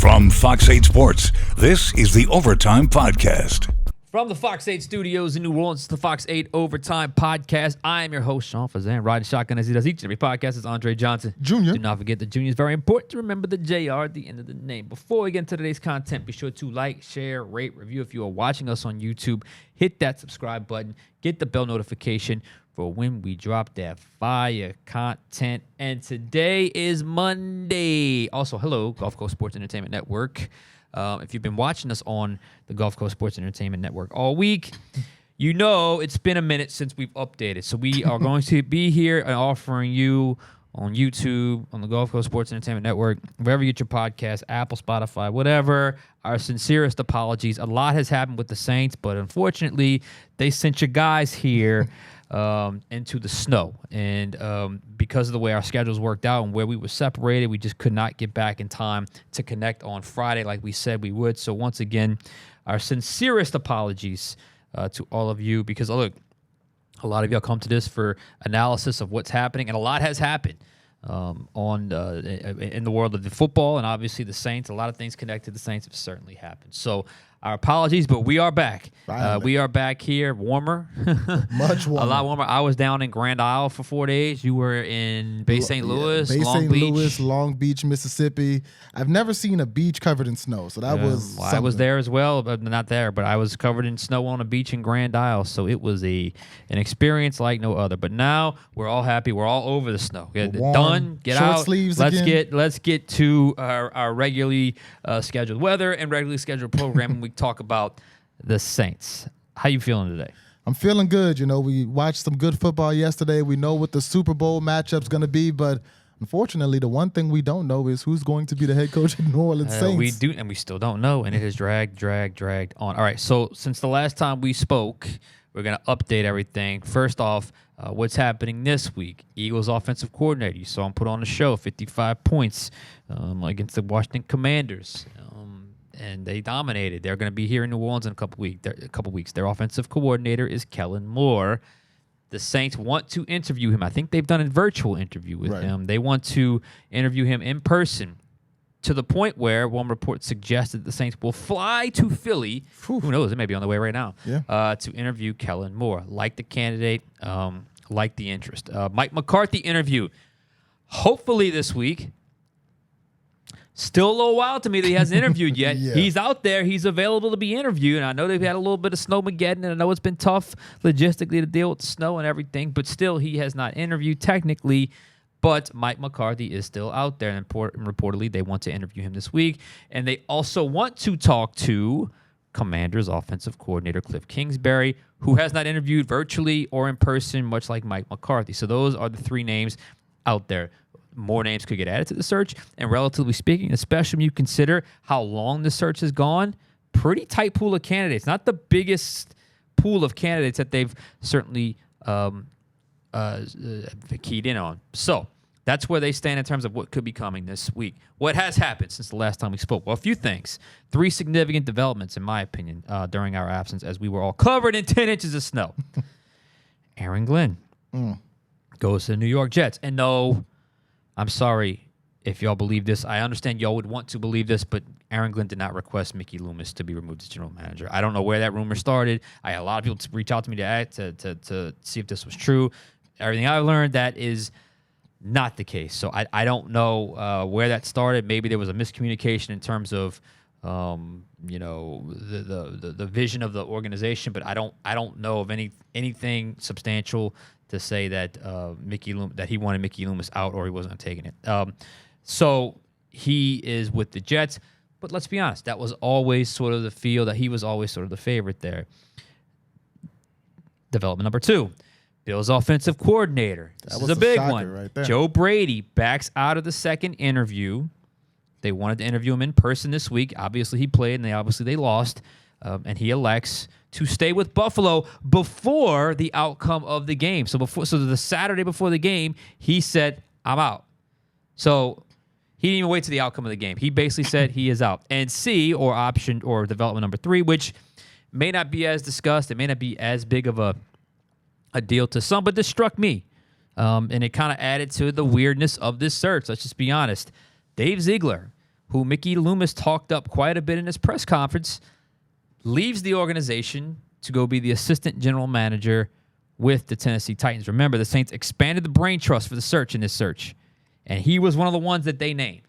From Fox 8 Sports, this is the Overtime Podcast. From the Fox 8 studios in New Orleans, it's the Fox 8 Overtime Podcast. I am your host, Sean Fazende, riding shotgun as he does each and every podcast. It's Andre Johnson. Junior. Do not forget the Junior is very important to remember the JR at the end of the name. Before we get into today's content, be sure to like, share, rate, review. If you are watching us on YouTube, hit that subscribe button, get the bell notification for when we drop that fire content. And today is Monday. Also, hello, Gulf Coast Sports Entertainment Network. If you've been watching us on the Gulf Coast Sports Entertainment Network all week, you know it's been a minute since we've updated. So we are going to be here and offering you on YouTube, on the Gulf Coast Sports Entertainment Network, wherever you get your podcast, Apple, Spotify, whatever, our sincerest apologies. A lot has happened with the Saints, but unfortunately, they sent you guys here into the snow. And because of the way our schedules worked out and where we were separated, we just could not get back in time to connect on Friday like we said we would. So once again, our sincerest apologies to all of you, because look, a lot of y'all come to this for analysis of what's happening, and a lot has happened in the world of the football, and obviously the Saints. A lot of things connected to the Saints have certainly happened. So our apologies, but we are back. We are back here, warmer. Much warmer. A lot warmer. I was down in Grand Isle for 4 days. You were in Bay St. Louis, Bay Long St. Beach. Louis, Long Beach, Mississippi. I've never seen a beach covered in snow, so that was I was there as well, but not there. But I was covered in snow on a beach in Grand Isle, so it was an experience like no other. But now we're all happy. We're all over the snow. Get it done. Get Short out. sleeves let's again. let's get to our regularly scheduled weather and regularly scheduled programming. We talk about the Saints. How you feeling today? I'm feeling good. You know, we watched some good football yesterday. We know what the Super Bowl matchup's going to be, but unfortunately, the one thing we don't know is who's going to be the head coach of New Orleans Saints. We do, and we still don't know, and it has dragged on. All right, so since the last time we spoke, we're going to update everything. First off, what's happening this week? Eagles offensive coordinator. You saw him put on the show, 55 points against the Washington Commanders. And they dominated. They're going to be here in New Orleans in a couple weeks. Their offensive coordinator is Kellen Moore. The Saints want to interview him. I think they've done a virtual interview with him. They want to interview him in person, to the point where one report suggested the Saints will fly to Philly. Who knows? It may be on the way right now. To interview Kellen Moore. Like the candidate, like the interest. Mike McCarthy interview. Hopefully this week. Still a little while to me that he hasn't interviewed yet. Yeah. He's out there. He's available to be interviewed. And I know they've had a little bit of snowmageddon, and I know it's been tough logistically to deal with the snow and everything, but still he has not interviewed technically. But Mike McCarthy is still out there, and reportedly they want to interview him this week. And they also want to talk to Commanders offensive coordinator Cliff Kingsbury, who has not interviewed virtually or in person, much like Mike McCarthy. So those are the three names out there. More names could get added to the search, and relatively speaking, especially when you consider how long the search has gone, pretty tight pool of candidates. Not the biggest pool of candidates that they've certainly keyed in on. So that's where they stand in terms of what could be coming this week. What has happened since the last time we spoke? Well, a few things. 3 significant developments, in my opinion, during our absence, as we were all covered in 10 inches of snow. Aaron Glenn goes to the New York Jets. And no, I'm sorry if y'all believe this. I understand y'all would want to believe this, but Aaron Glenn did not request Mickey Loomis to be removed as general manager. I don't know where that rumor started. I had a lot of people reach out to me to see if this was true. Everything I've learned, that is not the case. So I don't know where that started. Maybe there was a miscommunication in terms of the vision of the organization, but I don't know of anything substantial to say that that he wanted Mickey Loomis out or he wasn't taking it. So he is with the Jets. But let's be honest, that was always sort of the feel that he was always sort of the favorite there. Development number 2, Bills offensive coordinator. This is a big one. Right there. Joe Brady backs out of the second interview. They wanted to interview him in person this week. Obviously, he played, and they lost. And he elects to stay with Buffalo before the outcome of the game. So the Saturday before the game, he said, "I'm out." So he didn't even wait to the outcome of the game. He basically said he is out. And C, or option or development number 3, which may not be as discussed, it may not be as big of a deal to some, but this struck me. And it kind of added to the weirdness of this search. Let's just be honest. Dave Ziegler who Mickey Loomis talked up quite a bit in his press conference, leaves the organization to go be the assistant general manager with the Tennessee Titans. Remember, the Saints expanded the brain trust for the search in this search, and he was one of the ones that they named.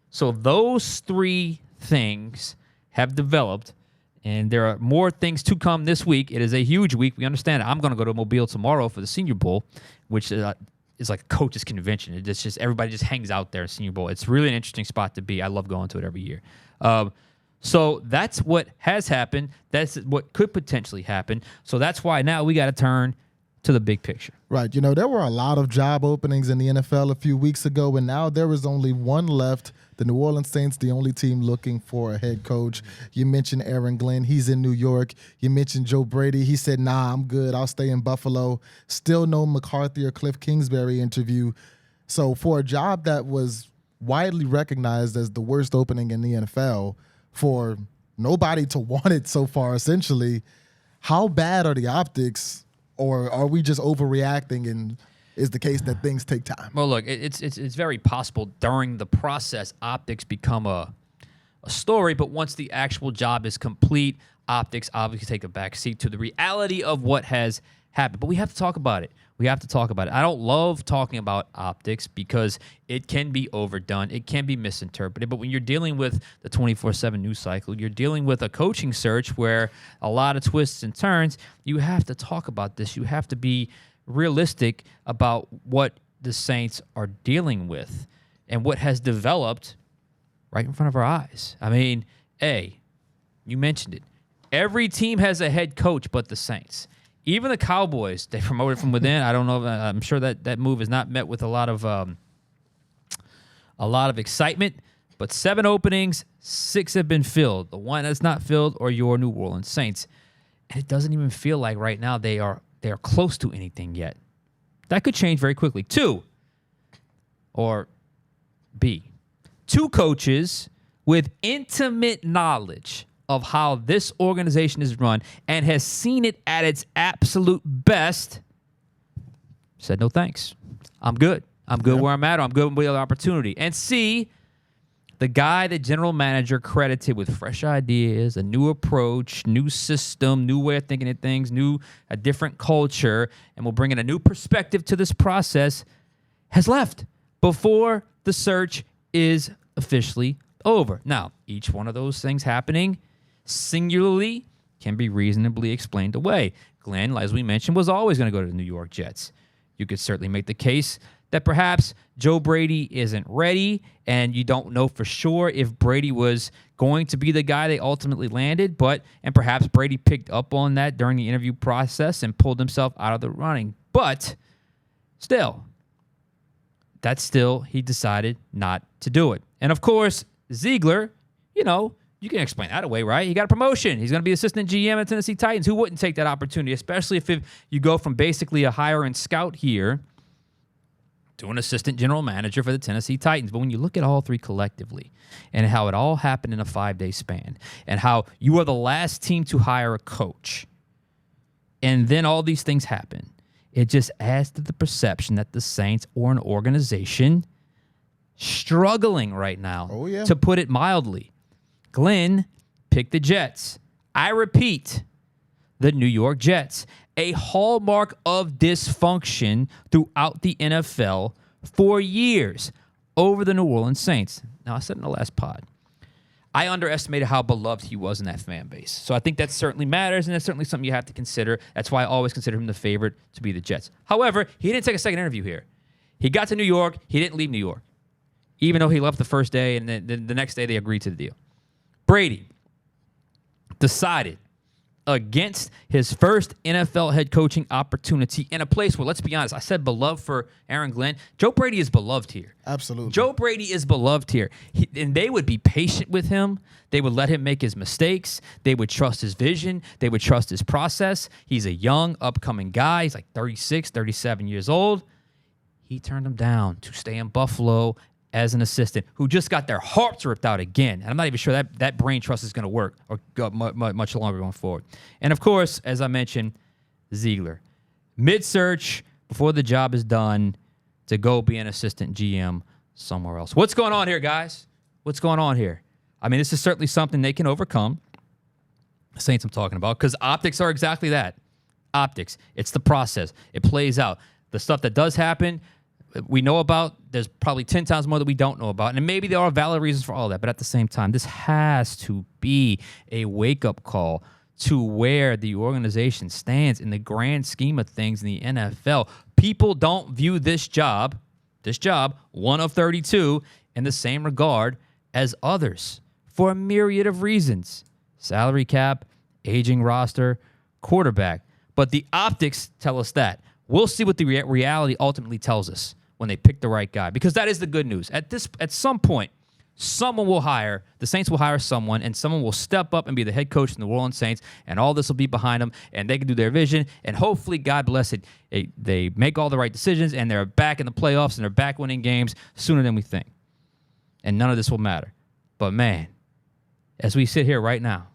So those three things have developed, and there are more things to come this week. It is a huge week. We understand it. I'm going to go to Mobile tomorrow for the Senior Bowl, which is like a coach's convention. It's just everybody just hangs out there at Senior Bowl. It's really an interesting spot to be. I love going to it every year. So that's what has happened. That's what could potentially happen. So that's why now we got to turn to the big picture. Right. You know, there were a lot of job openings in the NFL a few weeks ago, and now there is only one left. The New Orleans Saints, the only team looking for a head coach. You mentioned Aaron Glenn. He's in New York. You mentioned Joe Brady. He said, nah, I'm good. I'll stay in Buffalo. Still no McCarthy or Cliff Kingsbury interview. So for a job that was widely recognized as the worst opening in the NFL, for nobody to want it so far, essentially, how bad are the optics? Or are we just overreacting, and is the case that things take time? Well, look, it's very possible during the process optics become a story, but once the actual job is complete, optics obviously take a backseat to the reality of what has happened. But we have to talk about it. We have to talk about it. I don't love talking about optics because it can be overdone. It can be misinterpreted. But when you're dealing with the 24/7 news cycle, you're dealing with a coaching search where a lot of twists and turns, you have to talk about this. You have to be realistic about what the Saints are dealing with and what has developed right in front of our eyes. I mean, you mentioned it. Every team has a head coach but the Saints. Even the Cowboys, they promoted from within. I don't know. I'm sure that move is not met with a lot of excitement. But 7 openings, 6 have been filled. The one that's not filled are your New Orleans Saints, and it doesn't even feel like right now they are close to anything yet. That could change very quickly. 2 coaches with intimate knowledge of how this organization is run and has seen it at its absolute best, said no thanks. I'm good. I'm good where I'm at. Or I'm good with the opportunity. And C, the guy, the general manager, credited with fresh ideas, a new approach, new system, new way of thinking of things, a different culture, and will bring in a new perspective to this process, has left before the search is officially over. Now, each one of those things happening singularly can be reasonably explained away. Glenn, as we mentioned, was always going to go to the New York Jets. You could certainly make the case that perhaps Joe Brady isn't ready, and you don't know for sure if Brady was going to be the guy they ultimately landed, and perhaps Brady picked up on that during the interview process and pulled himself out of the running. But still, he decided not to do it. And of course, Ziegler, you can explain that away, right? He got a promotion. He's going to be assistant GM at Tennessee Titans. Who wouldn't take that opportunity, especially if you go from basically a hire and scout here to an assistant general manager for the Tennessee Titans. But when you look at all three collectively and how it all happened in a 5-day span and how you are the last team to hire a coach and then all these things happen, it just adds to the perception that the Saints are an organization struggling right now, to put it mildly. Glenn picked the Jets. I repeat, the New York Jets, a hallmark of dysfunction throughout the NFL for years over the New Orleans Saints. Now, I said in the last pod, I underestimated how beloved he was in that fan base. So I think that certainly matters, and that's certainly something you have to consider. That's why I always consider him the favorite to be the Jets. However, he didn't take a second interview here. He got to New York. He didn't leave New York, even though he left the first day, and then the next day they agreed to the deal. Brady decided against his first NFL head coaching opportunity in a place where, let's be honest, I said beloved for Aaron Glenn. Joe Brady is beloved here. Absolutely. Joe Brady is beloved here. And they would be patient with him. They would let him make his mistakes. They would trust his vision. They would trust his process. He's a young, upcoming guy. He's like 36, 37 years old. He turned him down to stay in Buffalo as an assistant who just got their hearts ripped out again. And I'm not even sure that brain trust is going to work or go much longer going forward. And, of course, as I mentioned, Ziegler. Mid-search, before the job is done, to go be an assistant GM somewhere else. What's going on here, guys? What's going on here? I mean, this is certainly something they can overcome. Saints I'm talking about, because optics are exactly that. Optics. It's the process. It plays out. The stuff that does happen, we know about. There's probably 10 times more that we don't know about. And maybe there are valid reasons for all that. But at the same time, this has to be a wake-up call to where the organization stands in the grand scheme of things in the NFL. People don't view this job, one of 32, in the same regard as others for a myriad of reasons. Salary cap, aging roster, quarterback. But the optics tell us that. We'll see what the reality ultimately tells us when they pick the right guy, because that is the good news. At some point, someone will hire, the Saints will hire someone, and someone will step up and be the head coach in the New Orleans Saints, and all this will be behind them, and they can do their vision, and hopefully, God bless it, they make all the right decisions, and they're back in the playoffs, and they're back winning games sooner than we think. And none of this will matter. But man, as we sit here right now,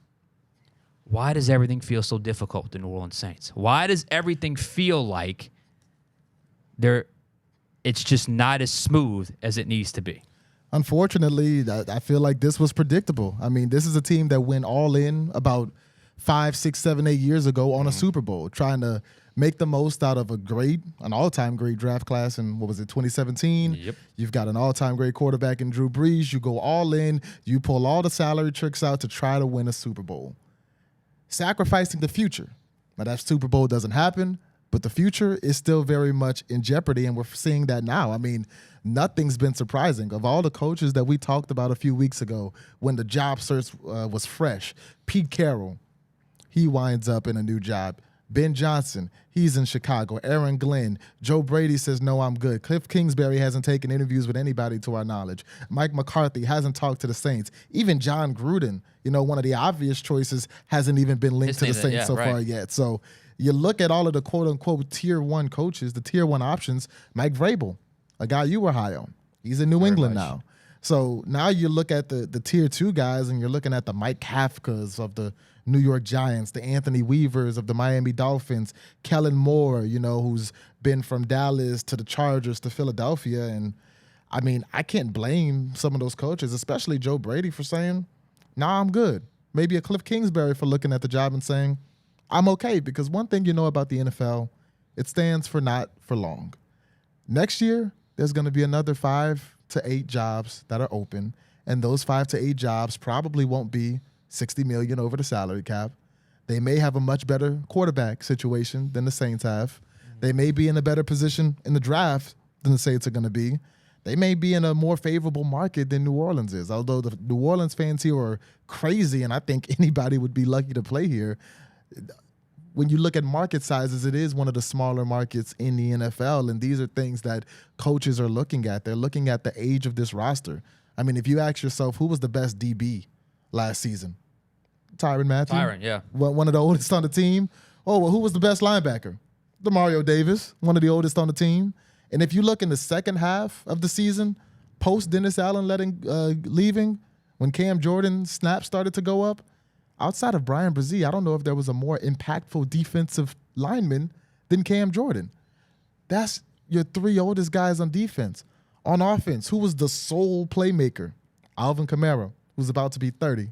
why does everything feel so difficult with the New Orleans Saints? Why does everything feel like it's just not as smooth as it needs to be? Unfortunately, I feel like this was predictable. I mean, this is a team that went all in about 5, 6, 7, 8 years ago on a Super Bowl, trying to make the most out of an all-time great draft class in, 2017? Yep. You've got an all-time great quarterback in Drew Brees. You go all in. You pull all the salary tricks out to try to win a Super Bowl. Sacrificing the future. Now, that Super Bowl doesn't happen, but the future is still very much in jeopardy, and we're seeing that now. I mean, nothing's been surprising. Of all the coaches that we talked about a few weeks ago when the job search was fresh, Pete Carroll, he winds up in a new job. Ben Johnson, he's in Chicago. Aaron Glenn. Joe Brady says, no, I'm good. Cliff Kingsbury hasn't taken interviews with anybody to our knowledge. Mike McCarthy hasn't talked to the Saints. Even John Gruden, one of the obvious choices, hasn't even been linked to the Saints far yet. So you look at all of the quote-unquote Tier 1 coaches, the Tier 1 options, Mike Vrabel, a guy you were high on. He's in New England now. So now you look at the Tier 2 guys, and you're looking at the Mike Kafkas of the New York Giants, the Anthony Weavers of the Miami Dolphins, Kellen Moore, who's been from Dallas to the Chargers to Philadelphia. And, I mean, I can't blame some of those coaches, especially Joe Brady, for saying, nah, I'm good. Maybe a Cliff Kingsbury for looking at the job and saying, I'm okay. Because one thing you know about the NFL, it stands for not for long. Next year, there's going to be another 5 to 8 jobs that are open, and those 5 to 8 jobs probably won't be $60 million over the salary cap. They may have a much better quarterback situation than the Saints have. They may be in a better position in the draft than the Saints are going to be. They may be in a more favorable market than New Orleans is, although the New Orleans fans here are crazy, and I think anybody would be lucky to play here. When you look at market sizes, it is one of the smaller markets in the NFL, and these are things that coaches are looking at. They're looking at the age of this roster. I mean, if you ask yourself, who was the best DB last season? Tyrann Mathieu. Tyrann, yeah. One of the oldest on the team. Oh, well, who was the best linebacker? DeMario Davis, one of the oldest on the team. And if you look in the second half of the season, post Dennis Allen leaving, when Cam Jordan's snaps started to go up, outside of Brian Brzee, I don't know if there was a more impactful defensive lineman than Cam Jordan. That's your 3 oldest guys on defense. On offense, who was the sole playmaker? Alvin Kamara, who's about to be 30.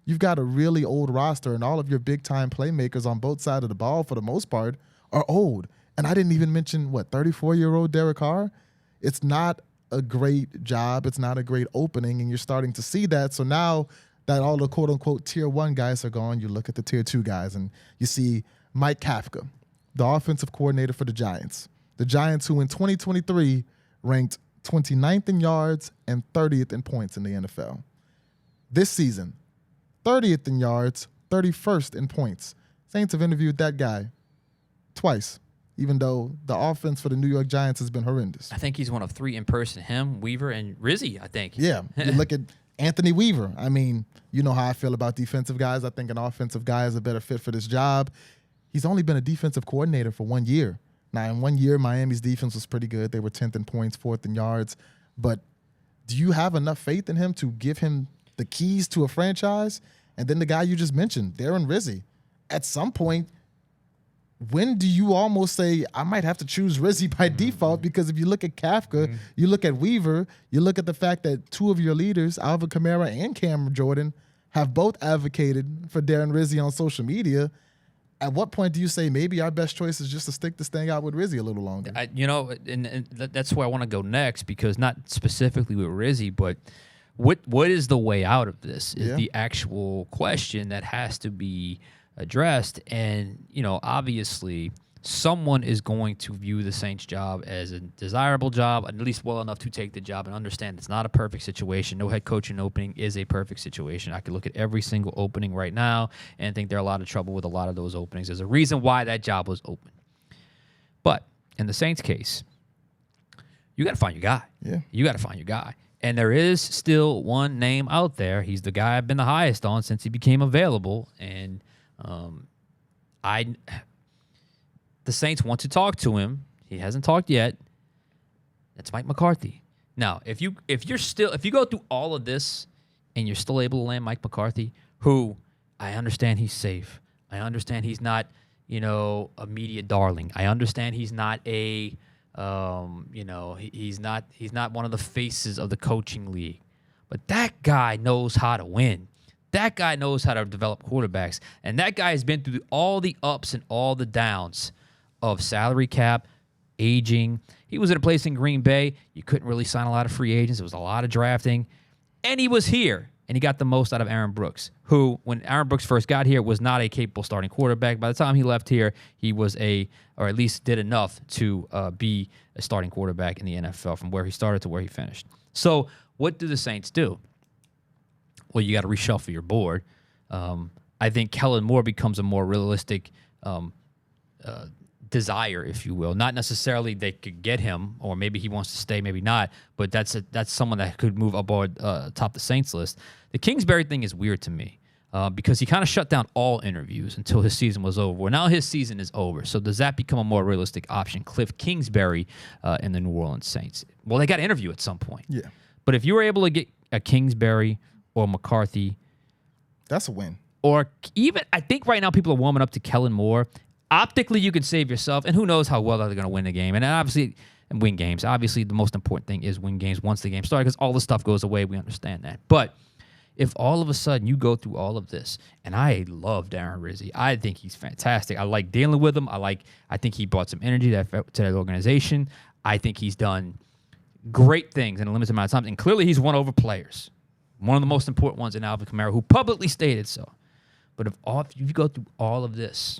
You've got a really old roster, and all of your big-time playmakers on both sides of the ball, for the most part, are old. And I didn't even mention, 34-year-old Derek Carr? It's not a great job. It's not a great opening, and you're starting to see that. So now that all the quote-unquote Tier 1 guys are gone, you look at the Tier 2 guys, and you see Mike Kafka, the offensive coordinator for the Giants. The Giants, who in 2023 ranked 29th in yards and 30th in points in the NFL. This season, 30th in yards, 31st in points. Saints have interviewed that guy twice, even though the offense for the New York Giants has been horrendous. I think he's one of 3 in person, him, Weaver, and Rizzi, I think. Yeah, you look at Anthony Weaver. I mean, you know how I feel about defensive guys. I think an offensive guy is a better fit for this job. He's only been a defensive coordinator for 1 year. Now, in 1 year, Miami's defense was pretty good. They were 10th in points, 4th in yards. But do you have enough faith in him to give him the keys to a franchise? And then the guy you just mentioned, Darren Rizzi. At some point, when do you almost say, I might have to choose Rizzy by default? Because if you look at Kafka, you look at Weaver, you look at the fact that two of your leaders, Alvin Kamara and Cameron Jordan, have both advocated for Darren Rizzi on social media. At what point do you say maybe our best choice is just to stick this thing out with Rizzi a little longer? And that's where I want to go next, because not specifically with Rizzi, but what is the way out of this is the actual question that has to be addressed. And, obviously someone is going to view the Saints job as a desirable job, at least well enough to take the job and understand it's not a perfect situation. No head coaching opening is a perfect situation. I could look at every single opening right now and think there are a lot of trouble with a lot of those openings. There's a reason why that job was open. But in the Saints case, you got to find your guy. Yeah. You got to find your guy. And there is still one name out there. He's the guy I've been the highest on since he became available. And the Saints want to talk to him. He hasn't talked yet. That's Mike McCarthy. Now, if you go through all of this and you're still able to land Mike McCarthy, who I understand he's safe. I understand he's not, a media darling. I understand he's not he's not one of the faces of the coaching league. But that guy knows how to win. That guy knows how to develop quarterbacks. And that guy has been through all the ups and all the downs of salary cap, aging. He was at a place in Green Bay. You couldn't really sign a lot of free agents. It was a lot of drafting. And he was here, and he got the most out of Aaron Brooks, who, when Aaron Brooks first got here, was not a capable starting quarterback. By the time he left here, he was or at least did enough to be a starting quarterback in the NFL from where he started to where he finished. So what do the Saints do? Well, you got to reshuffle your board. I think Kellen Moore becomes a more realistic desire, if you will. Not necessarily they could get him, or maybe he wants to stay, maybe not, but that's someone that could move aboard top the Saints list. The Kingsbury thing is weird to me because he kind of shut down all interviews until his season was over. Well, now his season is over, so does that become a more realistic option? Cliff Kingsbury in the New Orleans Saints. Well, they got to interview at some point. Yeah. But if you were able to get a Kingsbury or McCarthy, that's a win. Or even, I think right now people are warming up to Kellen Moore. Optically, you can save yourself, and who knows how well they're going to win the game. And obviously, win games. Obviously, the most important thing is win games once the game starts, because all the stuff goes away. We understand that. But if all of a sudden you go through all of this, and I love Darren Rizzi. I think he's fantastic. I like dealing with him. I think he brought some energy to that organization. I think he's done great things in a limited amount of time. And clearly, he's won over players. One of the most important ones in Alvin Kamara, who publicly stated so. But if you go through all of this,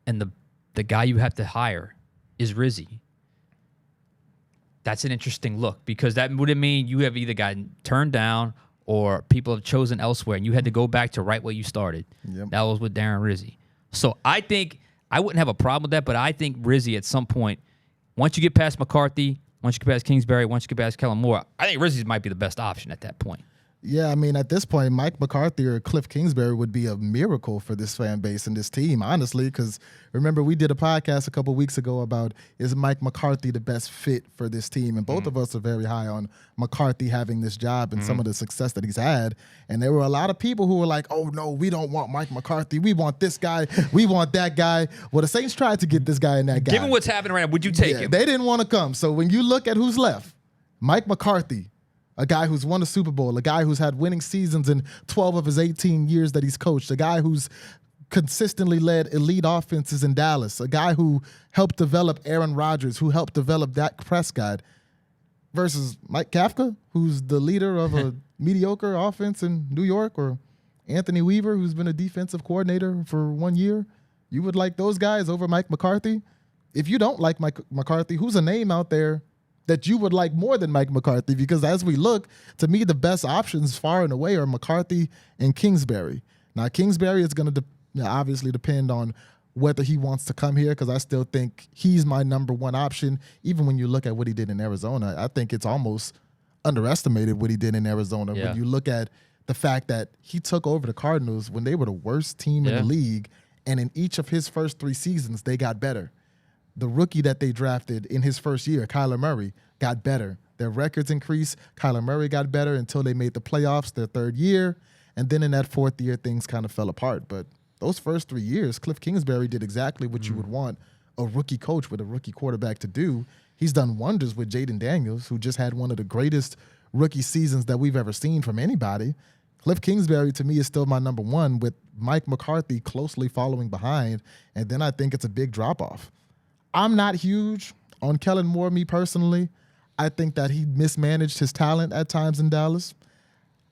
and the guy you have to hire is Rizzi, that's an interesting look, because that would mean you have either gotten turned down or people have chosen elsewhere, and you had to go back to right where you started. Yep. That was with Darren Rizzi. So I think I wouldn't have a problem with that, but I think Rizzi at some point, once you get past McCarthy, once you get past Kingsbury, once you get past Kellen Moore, I think Rizzi might be the best option at that point. Yeah, I mean, at this point, Mike McCarthy or Cliff Kingsbury would be a miracle for this fan base and this team, honestly, because remember, we did a podcast a couple weeks ago about, is Mike McCarthy the best fit for this team? And both of us are very high on McCarthy having this job and some of the success that he's had. And there were a lot of people who were like, oh, no, we don't want Mike McCarthy. We want this guy. We want that guy. Well, the Saints tried to get this guy and that guy. Given what's happening right now, would you take him? They didn't want to come. So when you look at who's left, Mike McCarthy, a guy who's won a Super Bowl, a guy who's had winning seasons in 12 of his 18 years that he's coached, a guy who's consistently led elite offenses in Dallas, a guy who helped develop Aaron Rodgers, who helped develop Dak Prescott, versus Mike Kafka, who's the leader of a mediocre offense in New York, or Anthony Weaver, who's been a defensive coordinator for 1 year. You would like those guys over Mike McCarthy? If you don't like Mike McCarthy, who's a name out there that you would like more than Mike McCarthy? Because as we look, to me, the best options far and away are McCarthy and Kingsbury. Now, Kingsbury is going to obviously depend on whether he wants to come here, because I still think he's my number one option. Even when you look at what he did in Arizona, I think it's almost underestimated what he did in Arizona. Yeah. When you look at the fact that he took over the Cardinals when they were the worst team in the league, and in each of his first 3 seasons, they got better. The rookie that they drafted in his first year, Kyler Murray, got better. Their records increased. Kyler Murray got better until they made the playoffs their 3rd year. And then in that 4th year, things kind of fell apart. But those first 3 years, Cliff Kingsbury did exactly what you would want a rookie coach with a rookie quarterback to do. He's done wonders with Jaden Daniels, who just had one of the greatest rookie seasons that we've ever seen from anybody. Cliff Kingsbury, to me, is still my number one, with Mike McCarthy closely following behind, and then I think it's a big drop-off. I'm not huge on Kellen Moore, me personally. I think that he mismanaged his talent at times in Dallas.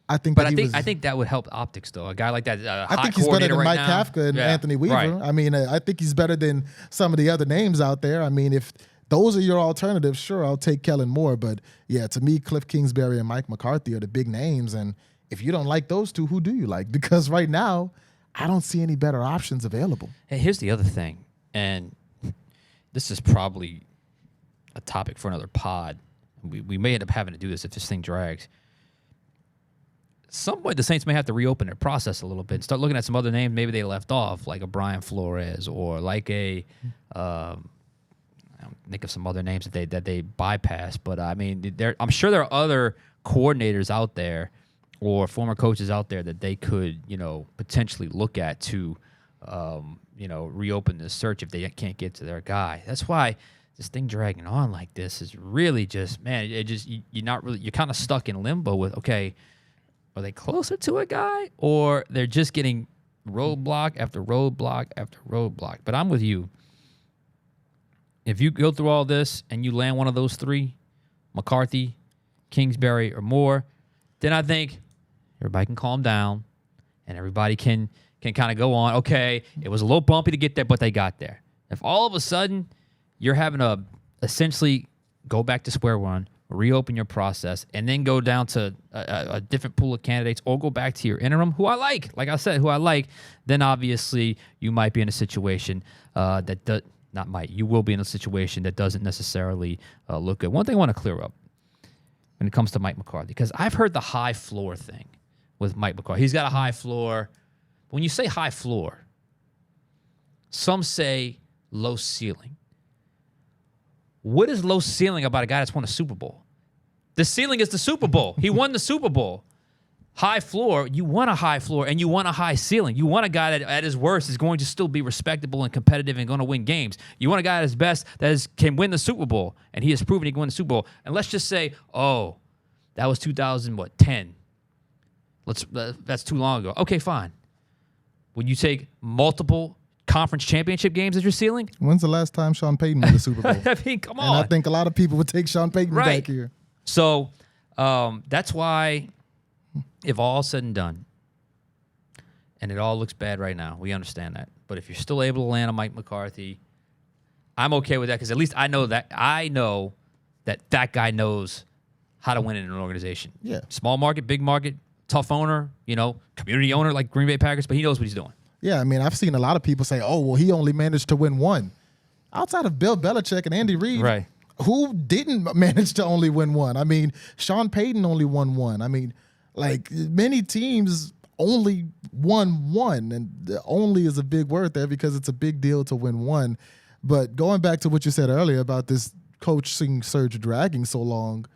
I think that would help optics, though. A guy like that, I think he's better than Mike Kafka and Anthony Weaver. Right. I mean, I think he's better than some of the other names out there. I mean, if those are your alternatives, sure, I'll take Kellen Moore. But yeah, to me, Cliff Kingsbury and Mike McCarthy are the big names. And if you don't like those two, who do you like? Because right now, I don't see any better options available. Hey, here's the other thing, and this is probably a topic for another pod. We may end up having to do this if this thing drags. Some point, the Saints may have to reopen their process a little bit and start looking at some other names maybe they left off, like a Brian Flores or like a think of some other names that they bypassed. But I mean, I'm sure there are other coordinators out there or former coaches out there that they could, potentially look at to, reopen this search if they can't get to their guy. That's why this thing dragging on like this is really just, man, you're kind of stuck in limbo with, okay, are they closer to a guy or they're just getting roadblock after roadblock after roadblock? But I'm with you. If you go through all this and you land one of those three, McCarthy, Kingsbury, or Moore, then I think everybody can calm down and everybody can kind of go on. Okay, it was a little bumpy to get there, but they got there. If all of a sudden you're having to essentially go back to square one, reopen your process, and then go down to a different pool of candidates or go back to your interim, who I like I said, then obviously you might be in a situation you will be in a situation that doesn't necessarily look good. One thing I want to clear up when it comes to Mike McCarthy, because I've heard the high floor thing with Mike McCarthy. He's got a high floor. When you say high floor, some say low ceiling. What is low ceiling about a guy that's won a Super Bowl? The ceiling is the Super Bowl. He won the Super Bowl. High floor, you want a high floor and you want a high ceiling. You want a guy that at his worst is going to still be respectable and competitive and going to win games. You want a guy at his best that can win the Super Bowl, and he has proven he can win the Super Bowl. And let's just say, that was 2010. That's too long ago. Okay, fine. When you take multiple conference championship games as your ceiling? When's the last time Sean Payton won the Super Bowl? I mean, come on. And I think a lot of people would take Sean Payton back here. So that's why, if all said and done, and it all looks bad right now, we understand that. But if you're still able to land on Mike McCarthy, I'm okay with that because at least I know that that guy knows how to win in an organization. Yeah. Small market, big market, tough owner, community owner like Green Bay Packers, but he knows what he's doing. Yeah, I mean, I've seen a lot of people say, he only managed to win one. Outside of Bill Belichick and Andy Reid, right, who didn't manage to only win one? I mean, Sean Payton only won one. I mean, like, many teams only won one, and the only is a big word there because it's a big deal to win one. But going back to what you said earlier about this coaching surge dragging so long,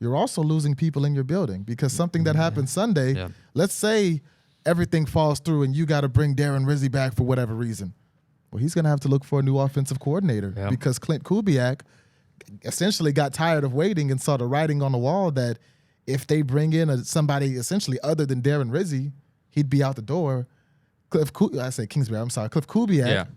you're also losing people in your building because something that happened Sunday, let's say everything falls through and you got to bring Darren Rizzi back for whatever reason. Well, he's going to have to look for a new offensive coordinator because Clint Kubiak essentially got tired of waiting and saw the writing on the wall that if they bring in somebody essentially other than Darren Rizzi, he'd be out the door. Cliff Kubiak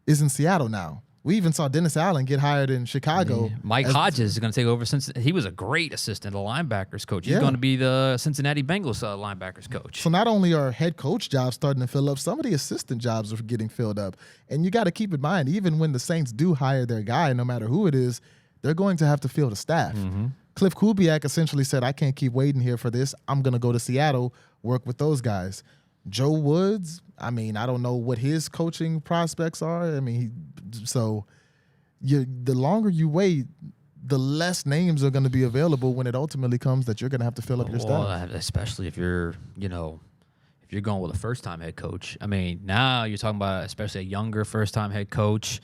is in Seattle now. We even saw Dennis Allen get hired in Chicago. Yeah. Mike Hodges is going to take over since he was a great assistant, a linebackers coach. He's going to be the Cincinnati Bengals linebackers coach. So not only are head coach jobs starting to fill up, some of the assistant jobs are getting filled up. And you got to keep in mind, even when the Saints do hire their guy, no matter who it is, they're going to have to fill the staff. Mm-hmm. Cliff Kubiak essentially said, I can't keep waiting here for this. I'm going to go to Seattle, work with those guys. Joe Woods, I mean, I don't know what his coaching prospects are. I mean, the longer you wait, the less names are going to be available when it ultimately comes that you're going to have to fill up your staff. Especially if you're, if you're going with a first-time head coach. I mean, now you're talking about especially a younger first-time head coach.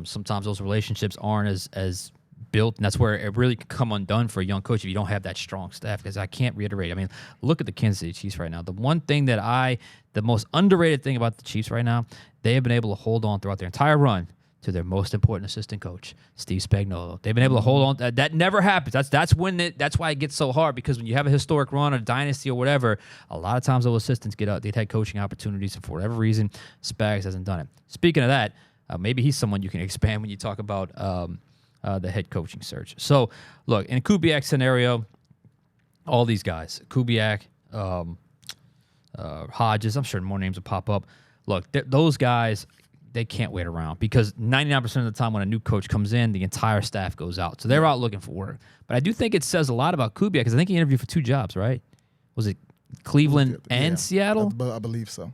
Sometimes those relationships aren't as built, and that's where it really can come undone for a young coach if you don't have that strong staff. Because I can't reiterate. I mean, look at the Kansas City Chiefs right now. The one thing the most underrated thing about the Chiefs right now, they have been able to hold on throughout their entire run to their most important assistant coach, Steve Spagnuolo. They've been able to hold on. That never happens. That's why it gets so hard, because when you have a historic run, a dynasty or whatever, a lot of times those assistants get out. They've had coaching opportunities, and for whatever reason, Spags hasn't done it. Speaking of that, maybe he's someone you can expand when you talk about the head coaching search. So, look, in Kubiak's scenario, all these guys, Kubiak, Hodges, I'm sure more names will pop up. Look, those guys, they can't wait around, because 99% of the time when a new coach comes in, the entire staff goes out. So they're out looking for work. But I do think it says a lot about Kubiak, because I think he interviewed for 2 jobs, right? Was it Cleveland and Seattle? I believe so.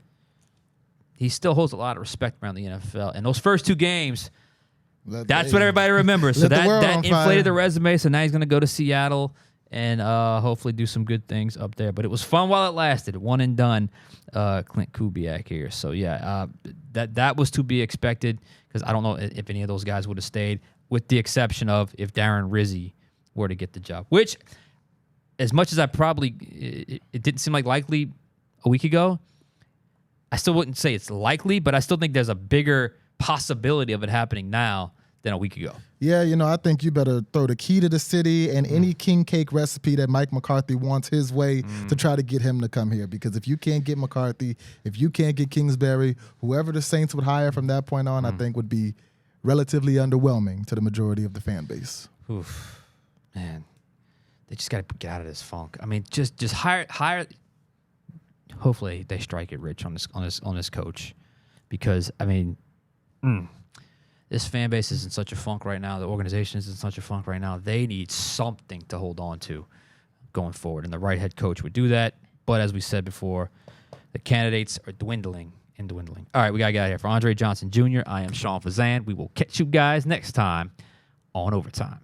He still holds a lot of respect around the NFL. And those first 2 games, that's what everybody remembers. So that inflated the resume. So now he's going to go to Seattle and hopefully do some good things up there. But it was fun while it lasted. One and done, Clint Kubiak here. So, yeah, that was to be expected, because I don't know if any of those guys would have stayed, with the exception of if Darren Rizzi were to get the job. Which, as much as it didn't seem like likely a week ago, I still wouldn't say it's likely, but I still think there's a bigger possibility of it happening now than a week ago. Yeah, I think you better throw the key to the city and any king cake recipe that Mike McCarthy wants his way to try to get him to come here. Because if you can't get McCarthy, if you can't get Kingsbury, whoever the Saints would hire from that point on, I think would be relatively underwhelming to the majority of the fan base. Oof, man, they just got to get out of this funk. I mean, just hire. Hopefully, they strike it rich on this coach, because I mean. This fan base is in such a funk right now. The organization is in such a funk right now. They need something to hold on to going forward, and the right head coach would do that. But as we said before, the candidates are dwindling and dwindling. All right, we got to get out of here. For Andre Johnson Jr., I am Sean Fazende. We will catch you guys next time on Overtime.